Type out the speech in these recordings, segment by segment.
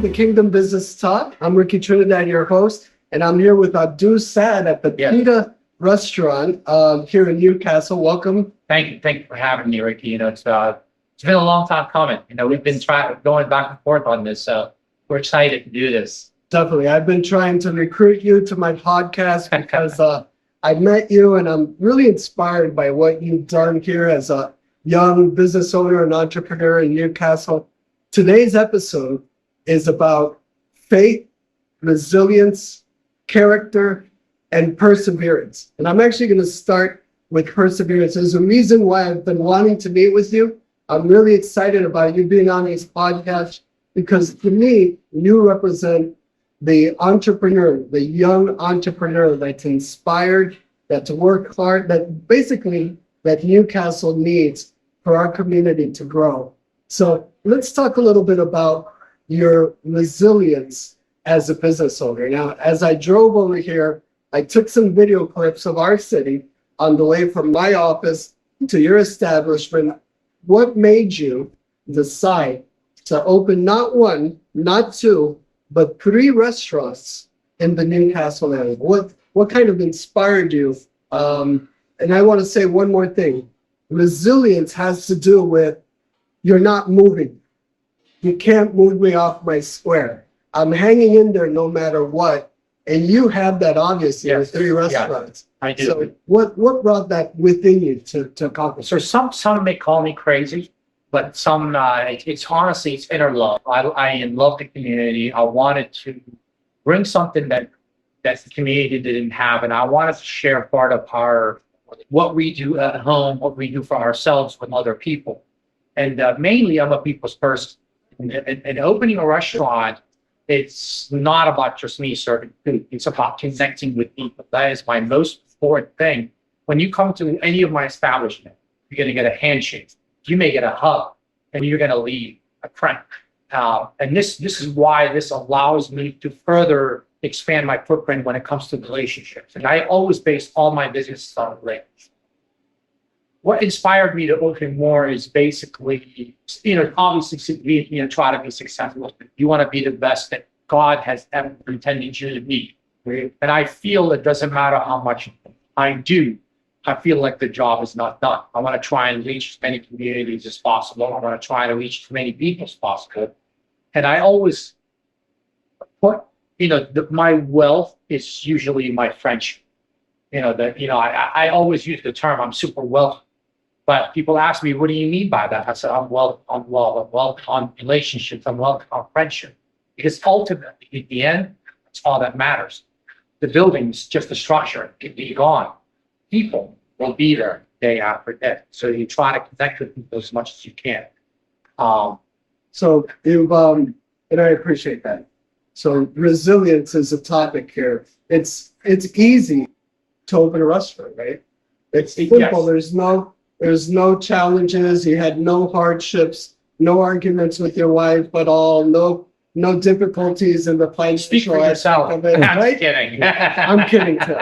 to Kingdom Business Talk. I'm Ricky Trinidad, your host, and I'm here with Abdou Saad at the Pita Restaurant here in Newcastle. Welcome. Thank you for having me, Ricky. It's been a long time coming. We've been going back and forth on this, so we're excited to do this. Definitely. I've been trying to recruit you to my podcast because I met you and I'm really inspired by what you've done here as a young business owner and entrepreneur in Newcastle. Today's episode is about faith, resilience, character, and perseverance. And I'm actually going to start with perseverance. There's a reason why I've been wanting to meet with you. I'm really excited about you being on this podcast because to me, you represent the entrepreneur, the young entrepreneur that's inspired, that's worked hard, that basically that Newcastle needs for our community to grow. So let's talk a little bit about your resilience as a business owner. Now, as I drove over here, I took some video clips of our city on the way from my office to your establishment. What made you decide to open not one, not two, but 3 restaurants in the Newcastle area? What kind of inspired you? And I want to say one more thing. Resilience has to do with you're not moving. You can't move me off my square. I'm hanging in there no matter what. And you have that obviously with 3 restaurants. I do. So what brought that within you to accomplish? So some may call me crazy, but some it's honestly it's inner love. I love the community. I wanted to bring something that the community didn't have, and I wanted to share part of what we do at home, what we do for ourselves with other people. And mainly, I'm a people's person. And opening a restaurant, it's not about just me serving food. It's about connecting with people. That is my most important thing. When you come to any of my establishment, you're going to get a handshake. You may get a hug, and you're going to leave a friend. And this is why this allows me to further expand my footprint when it comes to relationships. And I always base all my business on relationships. What inspired me to open more is basically, obviously, try to be successful. You want to be the best that God has ever intended you to be. And I feel it doesn't matter how much I do. I feel like the job is not done. I want to try and reach as many communities as possible. I want to try to reach as many people as possible. And I always put, my wealth is usually my friendship. I always use the term I'm super wealthy. But people ask me, what do you mean by that? I said, I'm wealth on relationships, I'm wealth on friendship. Because ultimately, at the end, it's all that matters. The building's just a structure, it can be gone. People will be there day after day. So you try to connect with people as much as you can. So you've, and I appreciate that. So resilience is a topic here. It's easy to open a restaurant, right? It's simple. Yes. There's no challenges. You had no hardships, no arguments with your wife at all, no difficulties in the financial aspect of it. I'm right? kidding. I'm kidding too.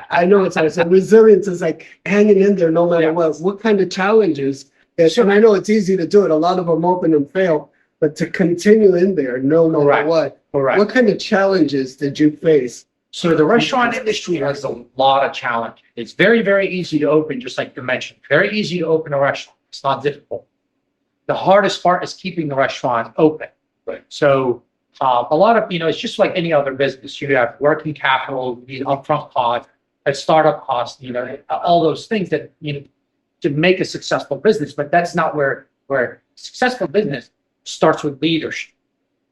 I know it's hard. So resilience is like hanging in there no matter what. What kind of challenges? And I know it's easy to do it. A lot of them open and fail, but to continue in there no matter what. Correct. What kind of challenges did you face? So the restaurant industry has a lot of challenge. It's very, very easy to open, just like you mentioned. Very easy to open a restaurant. It's not difficult. The hardest part is keeping the restaurant open. Right. So a lot of, it's just like any other business. You have working capital, upfront costs, startup costs, all those things that, to make a successful business. But that's not where successful business starts with leadership.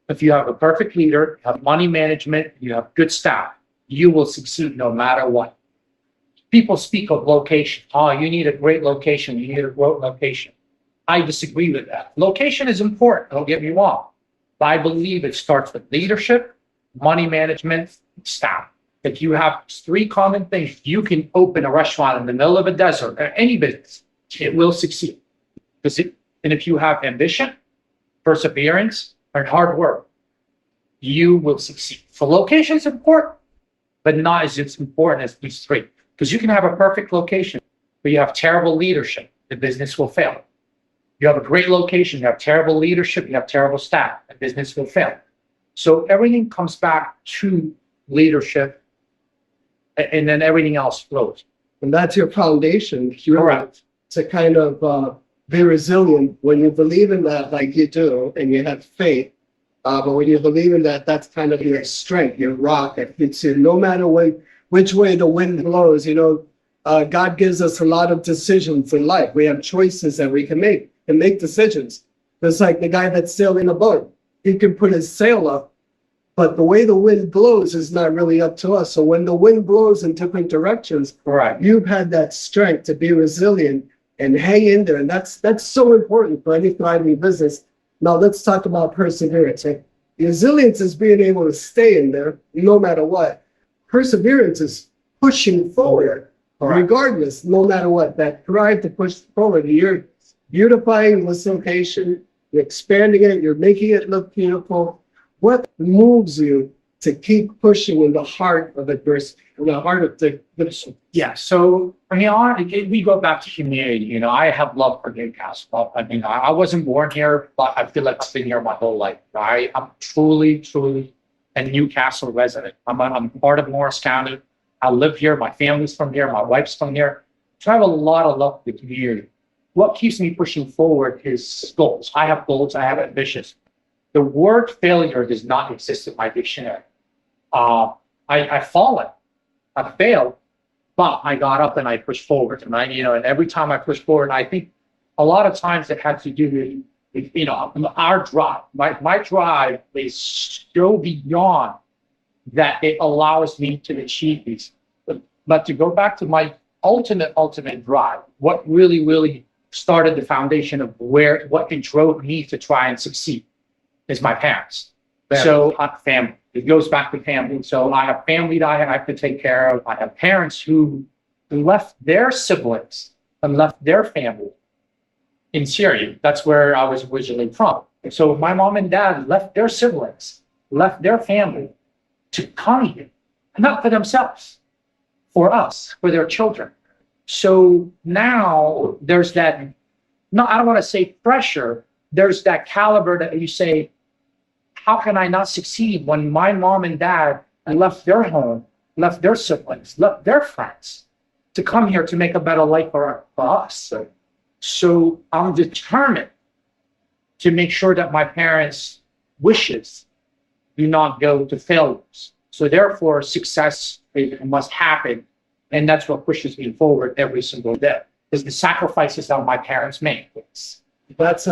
If you have a perfect leader, you have money management, you have good staff, you will succeed no matter what. People speak of location. Oh, you need a great location. You need a great location. I disagree with that. Location is important, don't get me wrong. But I believe it starts with leadership, money management, staff. If you have 3 common things, you can open a restaurant in the middle of a desert or any business. It will succeed. And if you have ambition, perseverance, and hard work, you will succeed. So location is important, but not as important as these 3. Because you can have a perfect location, but you have terrible leadership, the business will fail. You have a great location, you have terrible leadership, you have terrible staff, the business will fail. So everything comes back to leadership, and then everything else flows. And that's your foundation, really, Correct. to kind of be resilient when you believe in that, like you do, and you have faith. But when you believe in that, that's kind of your strength, your rock that keeps you, no matter which way the wind blows. God gives us a lot of decisions in life. We have choices that we can make decisions. It's like the guy that's sailing a boat. He can put his sail up, but the way the wind blows is not really up to us. So when the wind blows in different directions, Correct. you've had that strength to be resilient and hang in there. And that's so important for any thriving business. Now let's talk about perseverance. Resilience is being able to stay in there no matter what. Perseverance is pushing forward, regardless, no matter what. That drive to push forward. You're beautifying this location, you're expanding it, you're making it look beautiful. What moves you to keep pushing in the heart of adversity, in the heart of the Yeah. So we go back to community. I have love for Newcastle. I wasn't born here, but I feel like I've been here my whole life. I'm truly a Newcastle resident. I'm part of Morris County. I live here. My family's from here. My wife's from here. So I have a lot of love for the community. What keeps me pushing forward is goals. I have goals. I have ambitions. The word failure does not exist in my dictionary. I've fallen, I failed, but I got up and I pushed forward. And and every time I pushed forward, I think a lot of times it had to do with, our drive. My drive is so beyond that it allows me to achieve these. But to go back to my ultimate drive, what really started the foundation of what it drove me to try and succeed is my parents. So family. It goes back to family. So I have family that I have to take care of. I have parents who left their siblings and left their family in Syria. That's where I was originally from. So my mom and dad left their siblings, left their family to come here, not for themselves, for us, for their children. So now there's that, no, I don't want to say pressure. There's that caliber that you say, how can I not succeed when my mom and dad left their home, left their siblings, left their friends to come here to make a better life for us? So I'm determined to make sure that my parents' wishes do not go to failures. So therefore, success must happen. And that's what pushes me forward every single day, is the sacrifices that my parents made. That's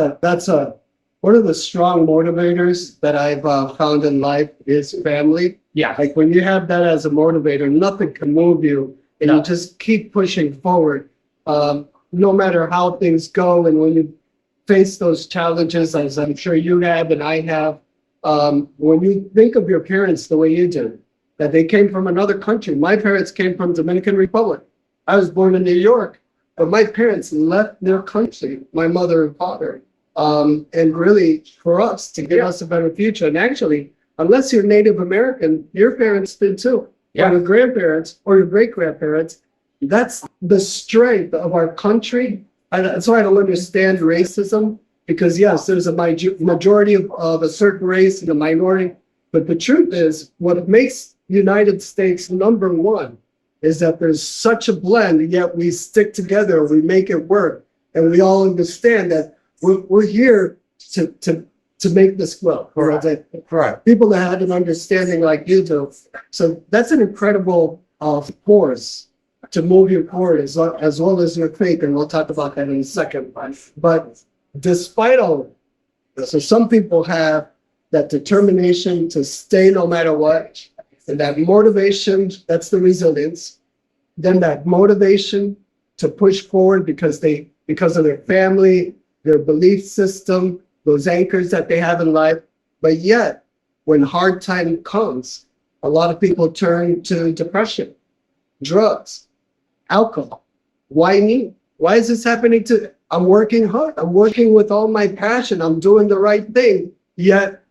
one of the strong motivators that I've found in life is family. Yeah. Like when you have that as a motivator, nothing can move you, and you just keep pushing forward, no matter how things go. And when you face those challenges, as I'm sure you have and I have, when you think of your parents the way you do, that they came from another country. My parents came from Dominican Republic. I was born in New York, but my parents left their country, my mother and father. And really for us to give us a better future. And actually, unless you're Native American, your parents did too, or your grandparents or your great grandparents. That's the strength of our country. That's why I don't understand racism, because yes, there's a majority of a certain race and a minority. But the truth is, what makes United States #1 is that there's such a blend, yet we stick together, we make it work, and we all understand that we're here to make this grow. Correct. People that had an understanding like you do. So that's an incredible force to move you forward, as well as your faith, and we'll talk about that in a second. But despite all, so some people have that determination to stay no matter what, and that motivation, that's the resilience. Then that motivation to push forward because of their family, their belief system, those anchors that they have in life. But yet, when hard time comes, a lot of people turn to depression, drugs, alcohol. Why me? Why is this happening to? I'm working hard. I'm working with all my passion. I'm doing the right thing. Yet,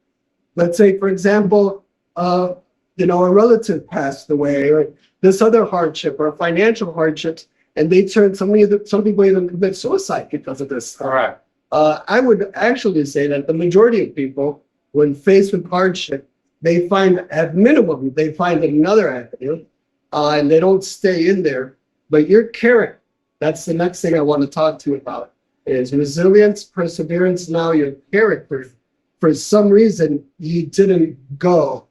let's say, for example, a relative passed away, or this other hardship, or financial hardships, and they turn, some people even commit suicide because of this. All right. I would actually say that the majority of people, when faced with hardship, they find, at minimum, they find another avenue, and they don't stay in there. But your character, that's the next thing I want to talk to you about, is resilience, perseverance. Now your character, for some reason, you didn't go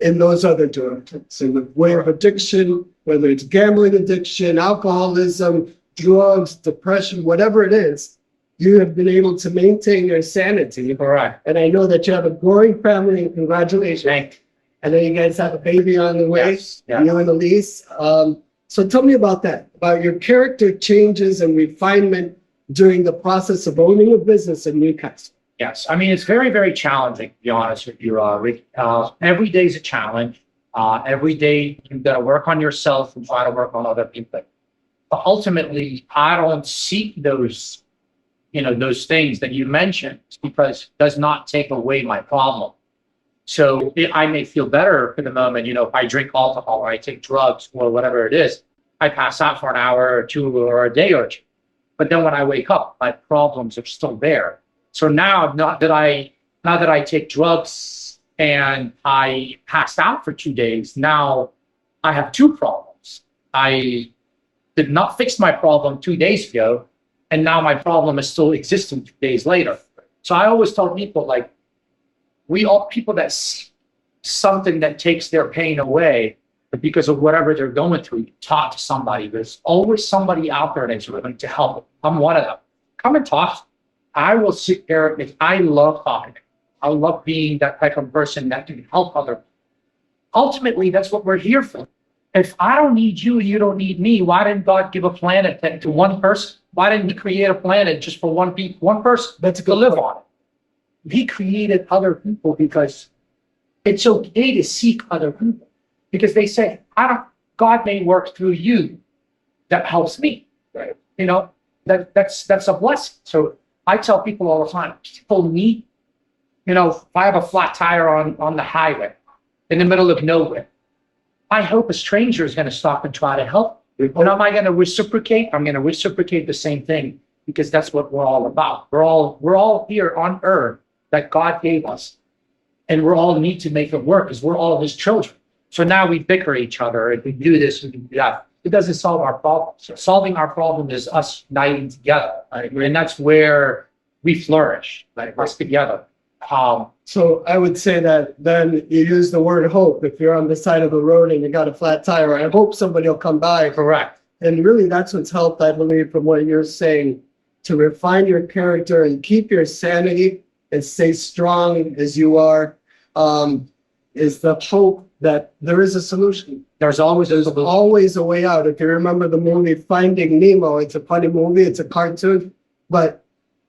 in those other directions. In the way of addiction, whether it's gambling addiction, alcoholism, drugs, depression, whatever it is, you have been able to maintain your sanity. Correct. And I know that you have a growing family, and congratulations. Thank you. I know you guys have a baby on the way, Yes, yeah. you and Elise. So tell me about that, about your character changes and refinement during the process of owning a business in Newcastle. Yes, I mean, it's very, very challenging, to be honest with you, Rick. Every day is a challenge. Every day you've got to work on yourself and try to work on other people. But ultimately, I don't seek those, those things that you mentioned, because it does not take away my problem. So I may feel better for the moment, if I drink alcohol or I take drugs or whatever it is, I pass out for an hour or two or a day or two. But then when I wake up, my problems are still there. So now, not that I take drugs and I passed out for 2 days, now I have two problems. I did not fix my problem 2 days ago, and now my problem is still existing 2 days later. So I always tell people, like, we all people that see something that takes their pain away because of whatever they're going through, talk to somebody. There's always somebody out there that's willing to help. I'm one of them. Come and talk. I will sit there. I love talking. I love being that type of person that can help others. Ultimately, that's what we're here for. If I don't need you and you don't need me, why didn't God give a planet to one person? Why didn't He create a planet just for one person That's a to good live point. on it? He created other people because it's okay to seek other people, because they say, God may work through you. That helps me. Right. That's a blessing. So I tell people all the time, people need, if I have a flat tire on the highway in the middle of nowhere, I hope a stranger is going to stop and try to help. And am I going to reciprocate? I'm going to reciprocate the same thing, because that's what we're all about. We're all here on earth that God gave us, and we all need to make it work because we're all His children. So now we bicker each other and we do this and we do that. It doesn't solve our problem. So solving our problem is us uniting together, right? And that's where we flourish, like us together. So I would say that then you use the word hope. If you're on the side of the road and you got a flat tire, I hope somebody will come by. Correct. And really that's what's helped, I believe, from what you're saying, to refine your character and keep your sanity and stay strong as you are, is the hope that there is a solution. There's always Always a way out. If you remember the movie Finding Nemo, it's a funny movie, it's a cartoon, but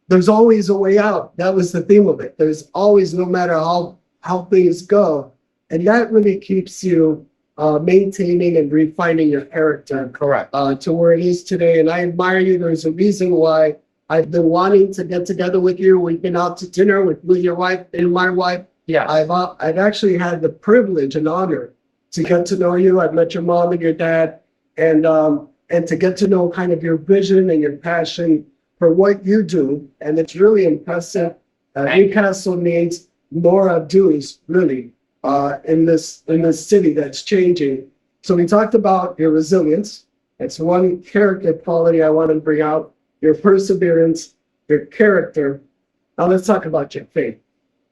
there's always a way out. That was the theme of it. There's always, no matter how things go. And that really keeps you maintaining and refining your character. correct. To where it is today. And I admire you. There's a reason why I've been wanting to get together with you. We've been out to dinner with your wife and my wife. Yeah. I've actually had the privilege and honor to get to know you. I've met your mom and your dad, and to get to know kind of your vision and your passion for what you do. And it's really impressive. Newcastle needs more Abdous, really, in this city that's changing. So we talked about your resilience. It's one character quality I want to bring out. Your perseverance, your character. Now let's talk about your faith.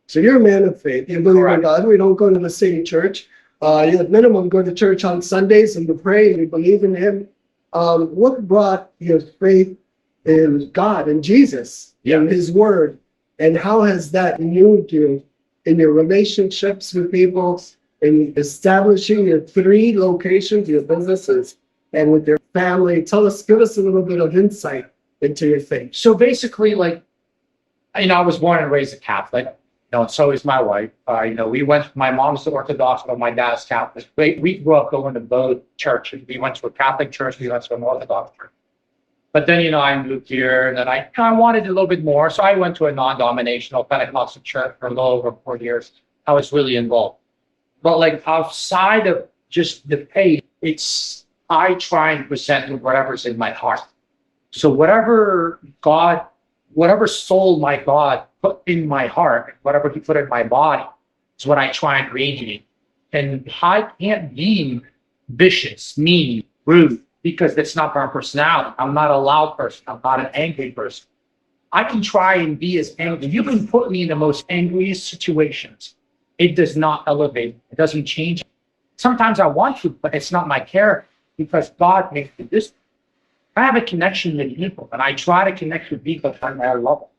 So you're a man of faith. You believe in God. We don't go to the same church. You at minimum go to church on Sundays and we pray and we believe in Him. What brought your faith in God and Jesus and His Word? And how has that moved you in your relationships with people, in establishing your 3 locations, your businesses, and with your family? Give us a little bit of insight into your faith. So basically, like, I was born and raised a Catholic, and so is my wife. My mom's Orthodox, but my dad's Catholic. We grew up going to both churches. We went to a Catholic church, we went to an Orthodox church. But then, I moved here, and then I wanted a little bit more. So I went to a non-denominational Pentecostal church for a little over 4 years. I was really involved. But like outside of just the faith, I try and present whatever's in my heart. So whatever soul my God put in my heart, whatever He put in my body, is what I try and radiate. And I can't be vicious, mean, rude, because that's not my personality. I'm not a loud person. I'm not an angry person. I can try and be as angry. You can put me in the most angriest situations. It does not elevate. It doesn't change. Sometimes I want to, but it's not my character because God makes it this. I have a connection with people, and I try to connect with people on their level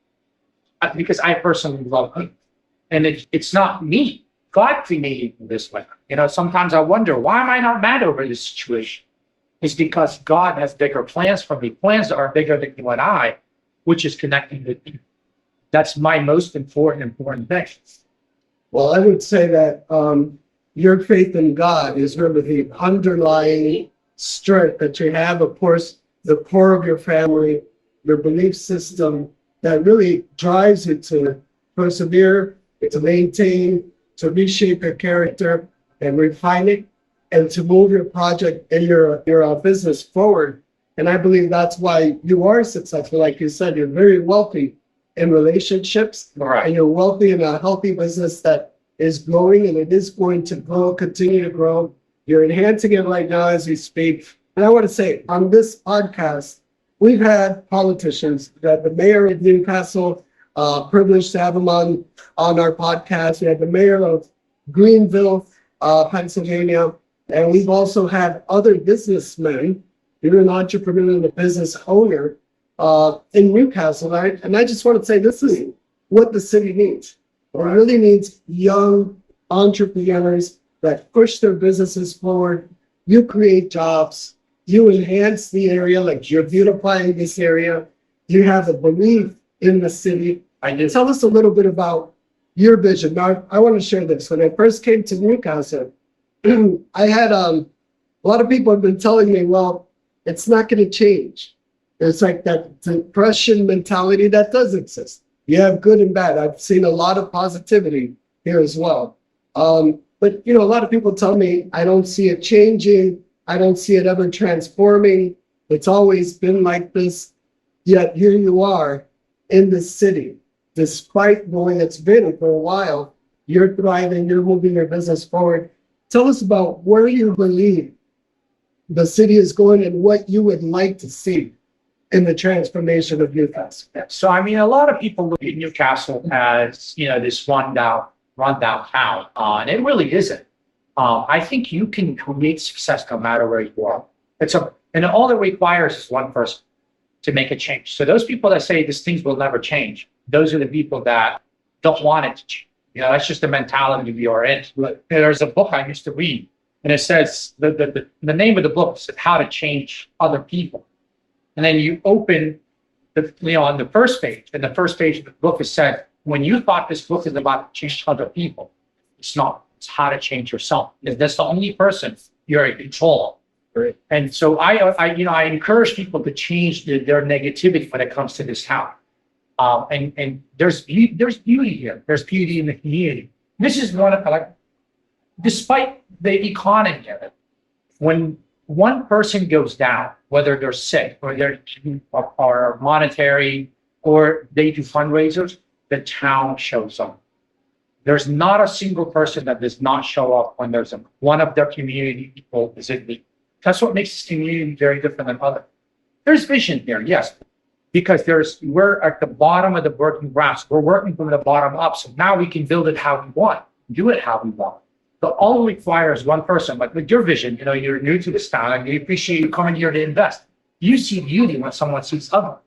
because I personally love them. And it's not me. God created me this way. Sometimes I wonder, why am I not mad over this situation? It's because God has bigger plans for me, plans that are bigger than you and I, which is connecting with people. That's my most important thing. Well, I would say that your faith in God is really the underlying strength that you have, of course, the core of your family, your belief system that really drives you to persevere, to maintain, to reshape your character and refine it, and to move your project and your business forward. And I believe that's why you are successful. Like you said, you're very wealthy in relationships, Right. and you're wealthy in a healthy business that is growing, and it is going to grow, continue to grow. You're enhancing it right now as we speak. And I want to say, on this podcast, we've had politicians, that the mayor of Newcastle, privileged to have him on our podcast. We had the mayor of Greenville, Pennsylvania, and we've also had other businessmen. You're an entrepreneur and a business owner in Newcastle, right? And I just want to say, this is what the city needs. It really needs young entrepreneurs that push their businesses forward. You create jobs. You enhance the area, like you're beautifying this area. You have a belief in the city. I do. Tell us a little bit about your vision. Now, I want to share this. When I first came to Newcastle, I had a lot of people have been telling me, well, it's not going to change. It's like that depression mentality that does exist. You have good and bad. I've seen a lot of positivity here as well. But, a lot of people tell me I don't see it changing. I don't see it ever transforming. It's always been like this. Yet here you are in the city. Despite knowing it's been for a while, you're thriving, you're moving your business forward. Tell us about where you believe the city is going and what you would like to see in the transformation of Newcastle. So, a lot of people look at Newcastle as, this rundown town, and it really isn't. I think you can create success no matter where you are. And all it requires is one person to make a change. So those people that say these things will never change, those are the people that don't want it to change. That's just the mentality we are in. There's a book I used to read, and it says, the name of the book is How to Change Other People. And then you open on the first page, and the first page of the book is said, when you thought this book is about to change other people, it's not. It's how to change yourself. That's the only person you're in control of. Right. And so I encourage people to change their negativity when it comes to this town. And there's beauty here. There's beauty in the community. This is one of despite the economy of it, when one person goes down, whether they're sick or they're monetary or they do fundraisers, the town shows up. There's not a single person that does not show up when there's one of their community people is in need. That's what makes this community very different than others. There's vision here, yes, because we're at the bottom of the working grass. We're working from the bottom up, so now we can build it how we want, do it how we want. But all it requires one person. Like with your vision, you're new to this town, and we appreciate you coming here to invest. You see beauty when someone sees other.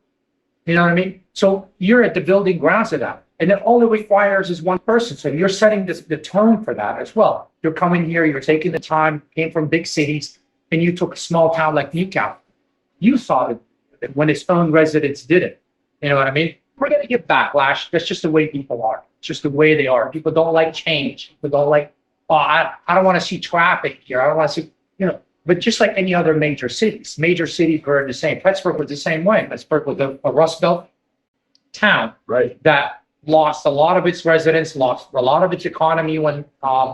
You know what I mean? So you're at the building grounds of that. And then all it requires is one person. So you're setting the tone for that as well. You're coming here, you're taking the time, came from big cities, and you took a small town like Newcastle. You saw that when its own residents did it. You know what I mean? We're going to get backlash. That's just the way people are. It's just the way they are. People don't like change. People don't like, I don't want to see traffic here. I don't want to see, but just like any other major cities were the same. Pittsburgh was the same way. Pittsburgh was a Rust Belt town, right, that lost a lot of its residents, lost a lot of its economy when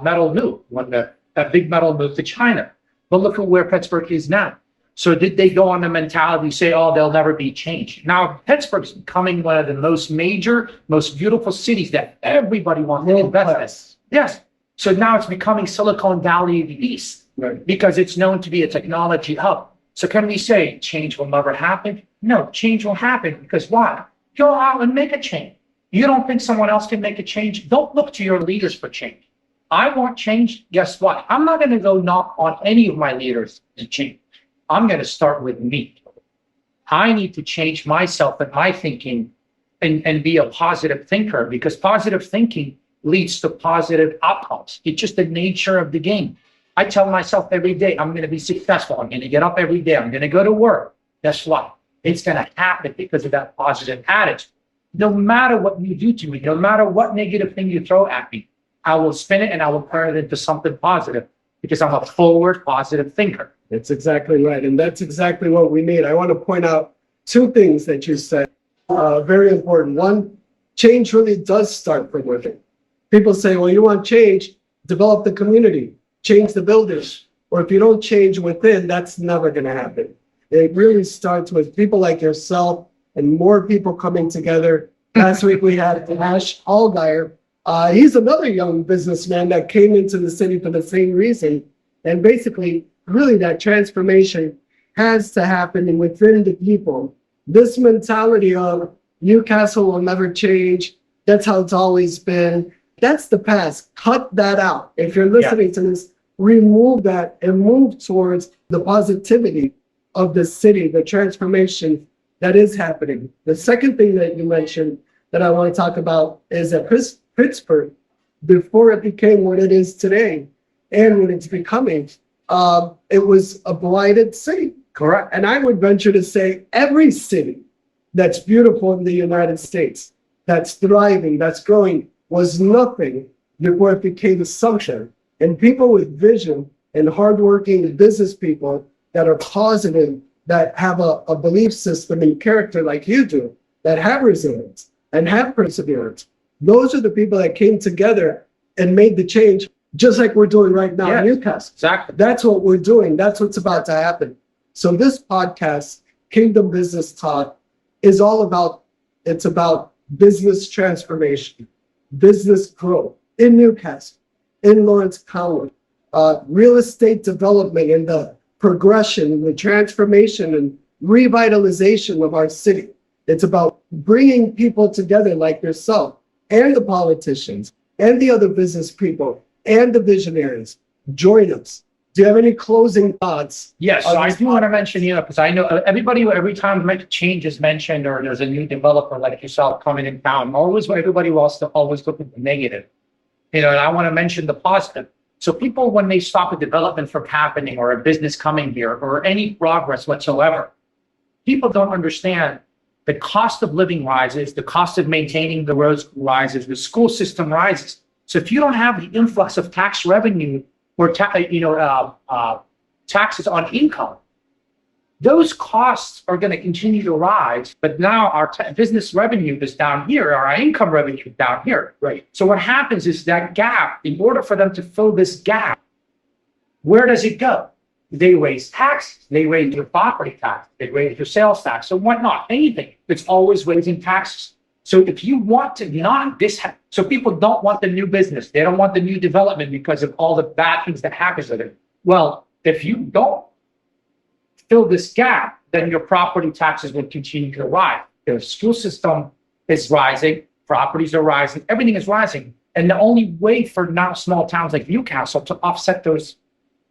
metal moved, when that big metal moved to China. But look at where Pittsburgh is now. So did they go on the mentality, say, there'll never be change? Now, Pittsburgh's becoming one of the most major, most beautiful cities that everybody wants to invest in. Yes, So now it's becoming Silicon Valley of the East because it's known to be a technology hub. So can we say change will never happen? No, change will happen because why? Go out and make a change. You don't think someone else can make a change? Don't look to your leaders for change. I want change. Guess what? I'm not going to go knock on any of my leaders to change. I'm going to start with me. I need to change myself and my thinking and be a positive thinker, because positive thinking leads to positive outcomes. It's just the nature of the game. I tell myself every day, I'm going to be successful. I'm going to get up every day. I'm going to go to work. Guess what? It's going to happen because of that positive attitude. No matter what you do to me, no matter what negative thing you throw at me, I will spin it and I will turn it into something positive because I'm a forward positive thinker. That's exactly right. And that's exactly what we need. I want to point out two things that you said, very important. One, change really does start from within. People say, well, you want change, develop the community, change the buildings. Or if you don't change within, that's never going to happen. It really starts with people like yourself and more people coming together. Last week we had Ash Allgaier. He's another young businessman that came into the city for the same reason. And basically, really that transformation has to happen within the people. This mentality of Newcastle will never change, that's how it's always been, that's the past. Cut that out. If you're listening to this, remove that and move towards the positivity of the city, the transformation that is happening. The second thing that you mentioned that I want to talk about is that Pittsburgh, before it became what it is today and what it's becoming, it was a blighted city. Correct. And I would venture to say every city that's beautiful in the United States, that's thriving, that's growing, was nothing before it became assumption. And people with vision and hardworking business people that are positive, that have a belief system and character like you do, that have resilience and have perseverance, those are the people that came together and made the change, just like we're doing right now in Newcastle. Exactly. That's what we're doing. That's what's about to happen. So this podcast, Kingdom Business Talk, is all about, it's about business transformation, business growth in Newcastle, in Lawrence County, real estate development and the progression and the transformation and revitalization of our city. It's about bringing people together like yourself and the politicians and the other business people and the visionaries. Join us. Do you have any closing thoughts? Yes, so I do want to mention, because I know everybody, every time change is mentioned or there's a new developer like yourself coming in town, everybody wants to always look at the negative, and I want to mention the positive. So people, when they stop a development from happening or a business coming here or any progress whatsoever, people don't understand the cost of living rises, the cost of maintaining the roads rises, the school system rises. So if you don't have the influx of tax revenue or taxes on income, those costs are going to continue to rise. But now our business revenue is down here, our income revenue is down here. Right. So what happens is that gap, in order for them to fill this gap, where does it go? They raise taxes, they raise your property tax, they raise your sales tax, so whatnot, anything. It's always raising taxes. So if you want to not so people don't want the new business, they don't want the new development because of all the bad things that happens with it. Well, if you don't fill this gap, then your property taxes will continue to rise. The school system is rising, properties are rising, everything is rising. And the only way for now small towns like Newcastle to offset those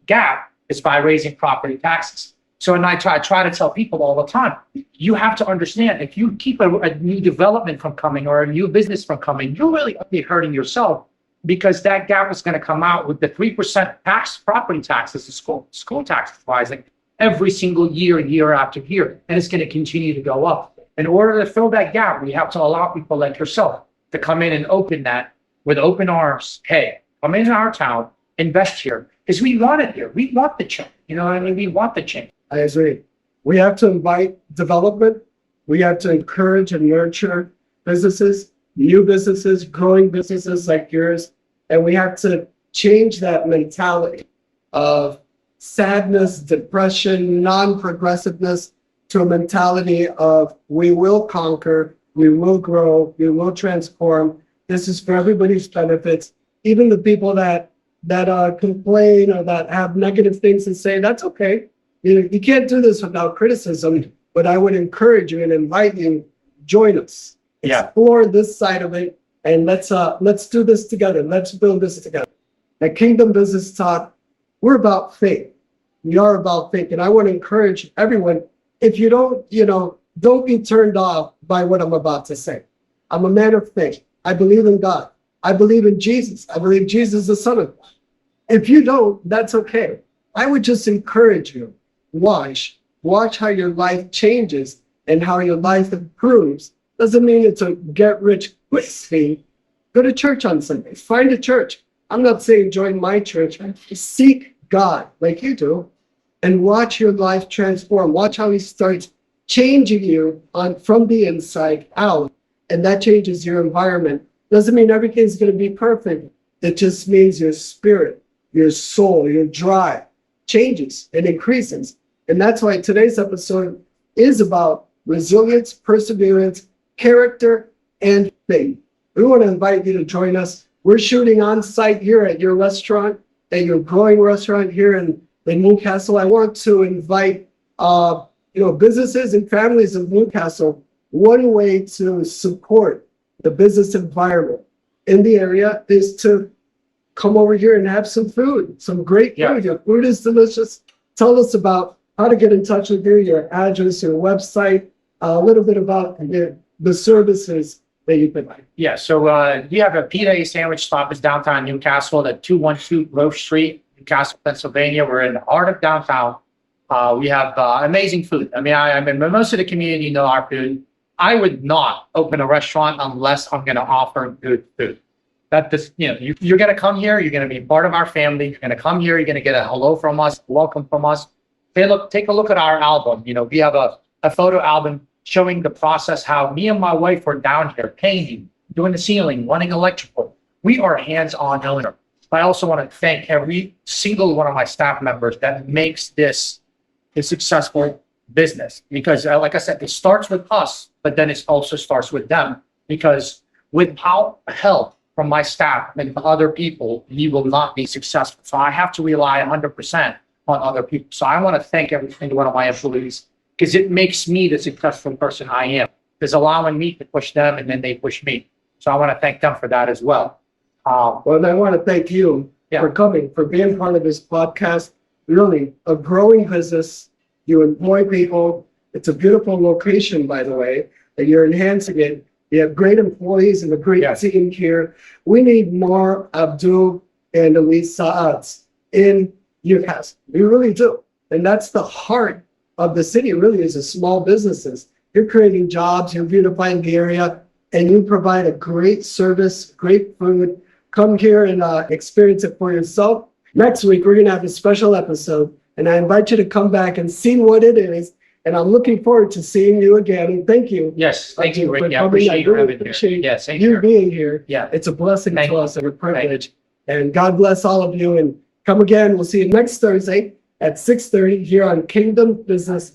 gap is by raising property taxes. So, and I try to tell people all the time, you have to understand, if you keep a new development from coming or a new business from coming, you're really only hurting yourself, because that gap is going to come out with the 3% property taxes, the school tax rising every single year after year, and it's going to continue to go up. In order to fill that gap, we have to allow people like yourself to come in and open that with open arms. Hey, come into our town, invest here, because we want it here. We want the change. You know what I mean? We want the change. I agree. We have to invite development. We have to encourage and nurture businesses, new businesses, growing businesses like yours. And we have to change that mentality of sadness, depression, non-progressiveness to a mentality of we will conquer, we will grow, we will transform. This is for everybody's benefits. Even the people that that complain or that have negative things to say, that's okay. You can't do this without criticism, but I would encourage you and invite you, join us. Yeah. Explore this side of it, and let's do this together. Let's build this together. At Kingdom Business Talk, we're about faith. We are about faith. And I want to encourage everyone, if you don't be turned off by what I'm about to say. I'm a man of faith. I believe in God. I believe in Jesus. I believe Jesus is the Son of God. If you don't, that's okay. I would just encourage you, watch how your life changes and how your life improves. Doesn't mean it's a get rich quick scheme. Go to church on Sunday. Find a church. I'm not saying join my church. Seek God like you do and watch your life transform. Watch how he starts changing you from the inside out. And that changes your environment. Doesn't mean everything's going to be perfect. It just means your spirit, your soul, your drive changes and increases. And that's why today's episode is about resilience, perseverance, character, and faith. We want to invite you to join us. We're shooting on site here at your restaurant, at your growing restaurant here in Newcastle. I want to invite businesses and families of Newcastle. One way to support the business environment in the area is to come over here and have some food, some great food. Yeah. Your food is delicious. Tell us about how to get in touch with you, your address, your website, a little bit about the services that you provide. Yeah, so we have a pita sandwich stop is downtown Newcastle at 212 Grove Street, Newcastle, Pennsylvania. We're in the heart of downtown. We have amazing food. I mean, most of the community know our food. I would not open a restaurant unless I'm going to offer good food. You're going to come here. You're going to be part of our family. You're going to come here. You're going to get a hello from us, welcome from us. Take a look at our album. We have a photo album showing the process, how me and my wife were down here painting, doing the ceiling, running electrical. We are hands-on owner. I also want to thank every single one of my staff members that makes this a successful business. Because like I said, it starts with us, but then it also starts with them. Because without help from my staff and other people, we will not be successful. So I have to rely 100% on other people. So I want to thank every single one of my employees, because it makes me the successful person I am. It's allowing me to push them, and then they push me. So I want to thank them for that as well. Well, I want to thank you for coming, for being part of this podcast. Really, a growing business. You employ people. It's a beautiful location, by the way, and you're enhancing it. You have great employees and a great team here. We need more Abdou and Elise Saads in Newcastle. We really do. And that's the heart of the city, really, is the small businesses. You're creating jobs, you're beautifying the area, and you provide a great service, great food. Come here and experience it for yourself. Next week, we're going to have a special episode, and I invite you to come back and see what it is. And I'm looking forward to seeing you again. And thank you. Yes, thank you, Rick. I Appreciate you having appreciate here. Yes, you being here. Yeah. It's a blessing Thank to you. us and a privilege. And God bless all of you. And come again. We'll see you next Thursday at 6:30 here on Kingdom Business